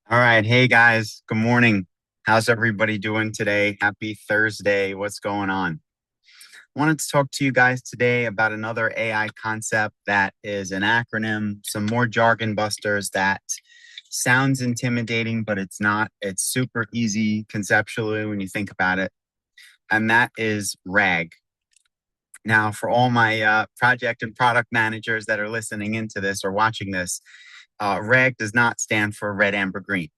All right. Hey guys, good morning. How's everybody doing today? Happy Thursday. What's going on? Wanted to talk to you guys today about another AI concept that is an acronym, some more jargon busters that sounds intimidating, but it's not. It's super easy conceptually when you think about it. And that is RAG. Now, for all my project and product managers that are listening into this or watching this, RAG does not stand for red, amber, green.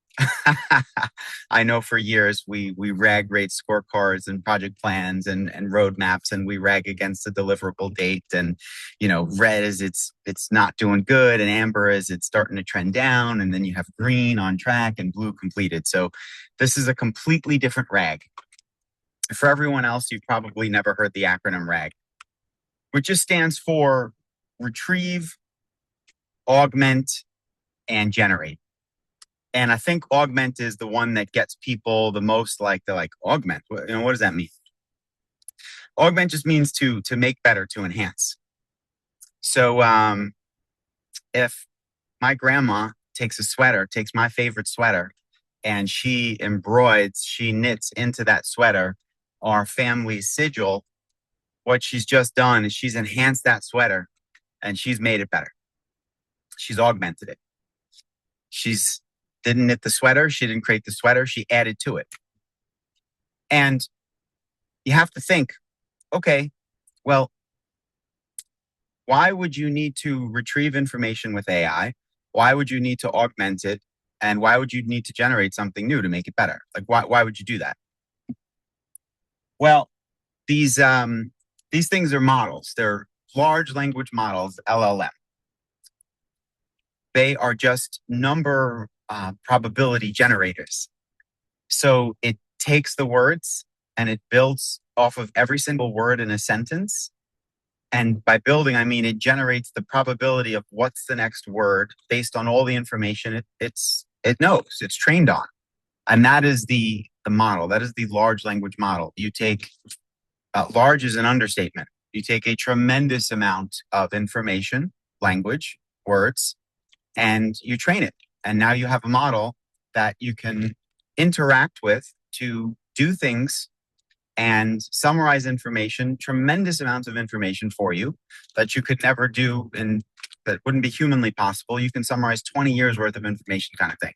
I know for years we rag rate scorecards and project plans and roadmaps, and we rag against the deliverable date. And red is it's not doing good, and amber is it's starting to trend down, and then you have green on track and blue completed. So this is a completely different rag. For everyone else, you've probably never heard the acronym RAG, which just stands for retrieve, augment, and generate. And I think augment is the one that gets people the most, like they're like augment. What does that mean? Augment just means to make better, to enhance. So if my grandma takes my favorite sweater, and she embroids, she knits into that sweater our family sigil, what she's just done is she's enhanced that sweater and she's made it better. She's augmented it. She's didn't knit the sweater. She didn't create the sweater. She added to it. And you have to think, okay, well, why would you need to retrieve information with AI? Why would you need to augment it? And why would you need to generate something new to make it better? Like, why would you do that? Well, these things are models. They're large language models, LLM. They are just number probability generators. So it takes the words and it builds off of every single word in a sentence. And by building, I mean it generates the probability of what's the next word based on all the information it knows, it's trained on. And that is the model. That is the large language model. You take large is an understatement. You take a tremendous amount of information, language, words, and you train it. And now you have a model that you can interact with to do things and summarize information, tremendous amounts of information for you that you could never do and that wouldn't be humanly possible. You can summarize 20 years worth of information kind of thing.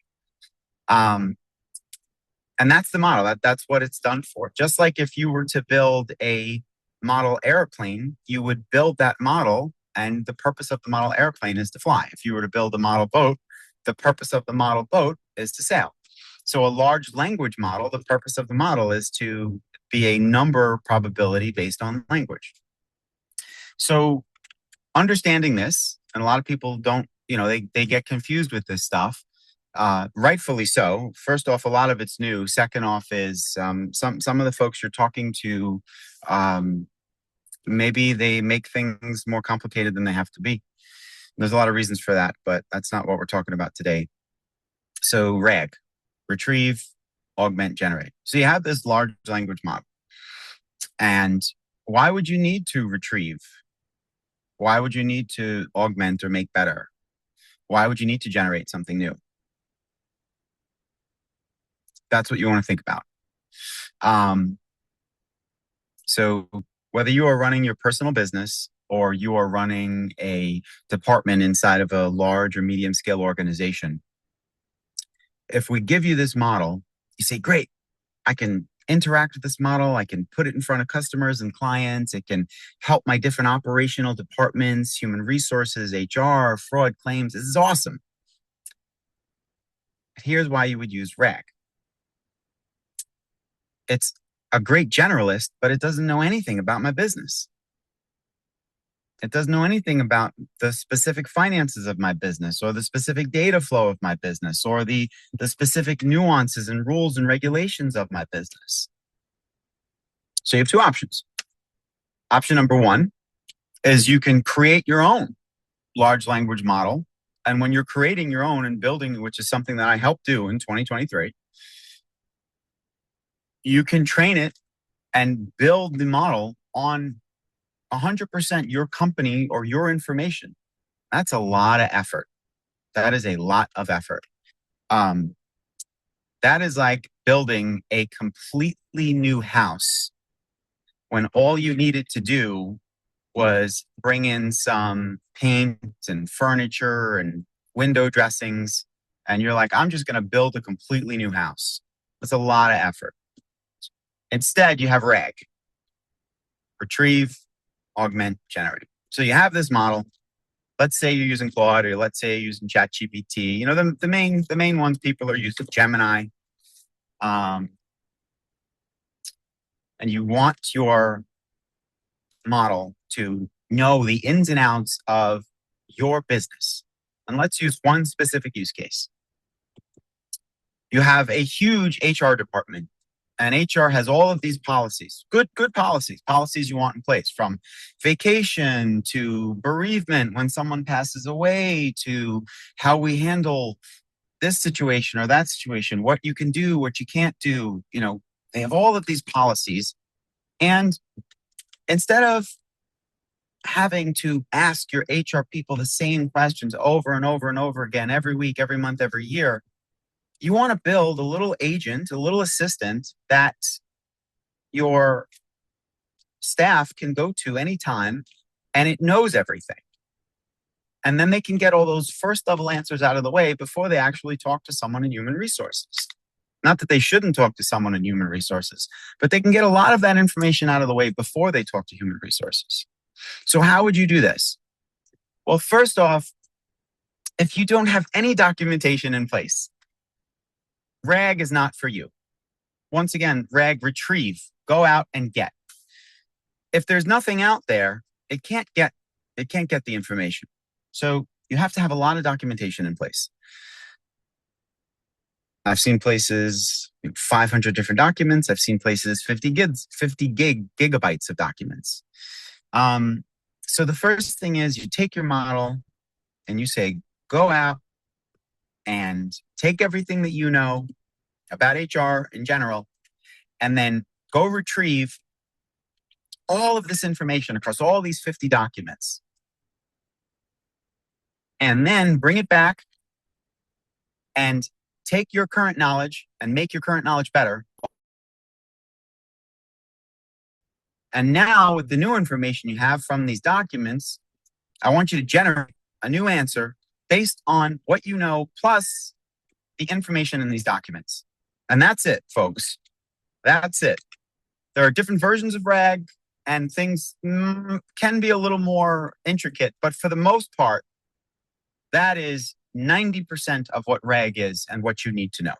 And that's the model. That's what it's done for. Just like if you were to build a model airplane, you would build that model, and the purpose of the model airplane is to fly. If you were to build a model boat, the purpose of the model boat is to sail. So a large language model, the purpose of the model is to be a number probability based on language. So understanding this, and a lot of people don't, they get confused with this stuff. Rightfully so. First off, a lot of it's new. Second off is some of the folks you're talking to, maybe they make things more complicated than they have to be. There's a lot of reasons for that, but that's not what we're talking about today. So RAG, retrieve, augment, generate. So you have this large language model. And why would you need to retrieve? Why would you need to augment or make better? Why would you need to generate something new? That's what you want to think about. So whether you are running your personal business or you are running a department inside of a large or medium scale organization, if we give you this model, you say, great, I can interact with this model. I can put it in front of customers and clients. It can help my different operational departments, human resources, HR, fraud, claims. This is awesome. Here's why you would use RAG. It's a great generalist, but it doesn't know anything about my business. It doesn't know anything about the specific finances of my business or the specific data flow of my business or the specific nuances and rules and regulations of my business. So you have two options. Option number one is you can create your own large language model. And when you're creating your own and building, which is something that I helped do in 2023, you can train it and build the model on 100% your company or your information. That's a lot of effort. That is a lot of effort. That is like building a completely new house when all you needed to do was bring in some paint and furniture and window dressings. And you're like, I'm just going to build a completely new house. That's a lot of effort. Instead, you have RAG, retrieve, augment, generate. So you have this model. Let's say you're using Claude, or let's say you're using ChatGPT. You know, the main ones people are using Gemini. Um, and you want your model to know the ins and outs of your business. And let's use one specific use case. You have a huge HR department, and HR has all of these policies, good policies you want in place, from vacation to bereavement when someone passes away, to how we handle this situation or that situation, what you can do, what you can't do. You know, they have all of these policies. And instead of having to ask your HR people the same questions over and over and over again, every week, every month, every year, you want to build a little agent, a little assistant that your staff can go to anytime, and it knows everything. And then they can get all those first level answers out of the way before they actually talk to someone in human resources. Not that they shouldn't talk to someone in human resources, but they can get a lot of that information out of the way before they talk to human resources. So how would you do this? Well, first off, if you don't have any documentation in place, RAG is not for you. Once again, RAG, retrieve, go out and get. If there's nothing out there, it can't get the information. So you have to have a lot of documentation in place. I've seen places 500 different documents. I've seen places 50 gigabytes of documents. So the first thing is you take your model and you say, go out and take everything that you know about HR in general, and then go retrieve all of this information across all these 50 documents. And then bring it back and take your current knowledge and make your current knowledge better. And now, with the new information you have from these documents, I want you to generate a new answer based on what you know, plus the information in these documents. And that's it, folks. That's it. There are different versions of RAG, and things can be a little more intricate, but for the most part, that is 90% of what RAG is and what you need to know.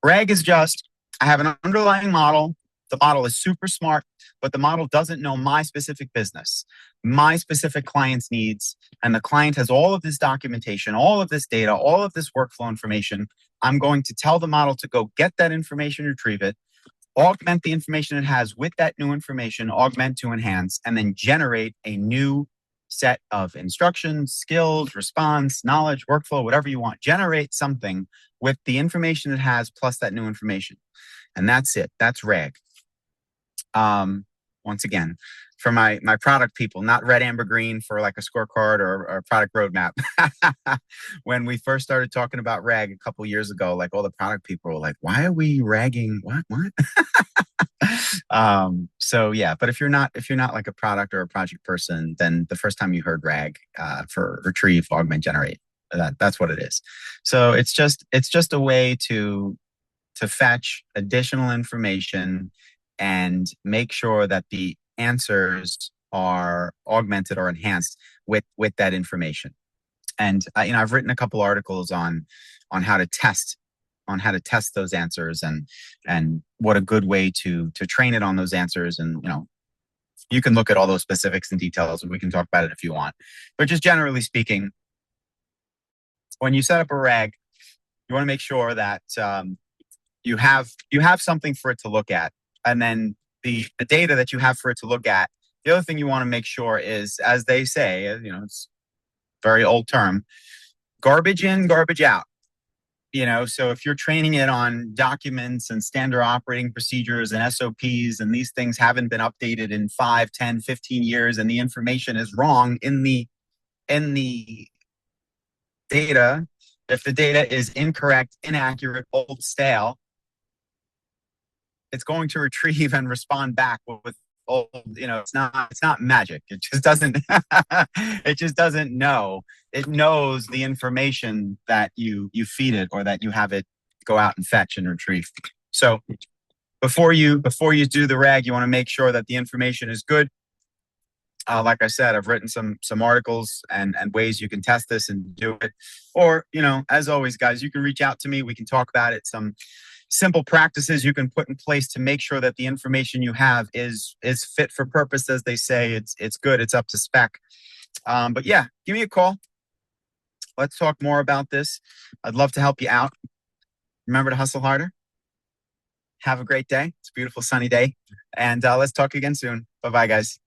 RAG is just, I have an underlying model. The model is super smart, but the model doesn't know my specific business, my specific client's needs. And the client has all of this documentation, all of this data, all of this workflow information. I'm going to tell the model to go get that information, retrieve it, augment the information it has with that new information, augment to enhance, and then generate a new set of instructions, skills, response, knowledge, workflow, whatever you want. Generate something with the information it has plus that new information. And that's it. That's RAG. Once again, for my product people, not red, amber, green for like a scorecard or a product roadmap. When we first started talking about RAG a couple years ago, like all the product people were like, why are we ragging? What? So yeah, but if you're not like a product or a project person, then the first time you heard RAG for retrieve, augment, generate, that's what it is. So it's just a way to fetch additional information and make sure that the answers are augmented or enhanced with that information. And I've written a couple articles on how to test those answers, and what a good way to train it on those answers. And you can look at all those specifics and details, and we can talk about it if you want. But just generally speaking, when you set up a RAG, you want to make sure that you have something for it to look at. And then the data that you have for it to look at, the other thing you want to make sure is, as they say, it's a very old term, garbage in, garbage out. So if you're training it on documents and standard operating procedures and SOPs, and these things haven't been updated in 5, 10, 15 years, and the information is wrong in the data, If the data is incorrect, inaccurate, old, stale, it's going to retrieve and respond back with old, it's not magic. It just doesn't it just doesn't know. It knows the information that you feed it or that you have it go out and fetch and retrieve. So before you do the rag, you want to make sure that the information is good. Like I said, I've written some articles and ways you can test this and do it. Or, as always, guys, you can reach out to me. We can talk about it. Some simple practices you can put in place to make sure that the information you have is fit for purpose, as they say. It's good. It's up to spec. But yeah, give me a call. Let's talk more about this. I'd love to help you out. Remember to hustle harder. Have a great day. It's a beautiful sunny day. And let's talk again soon. Bye-bye, guys.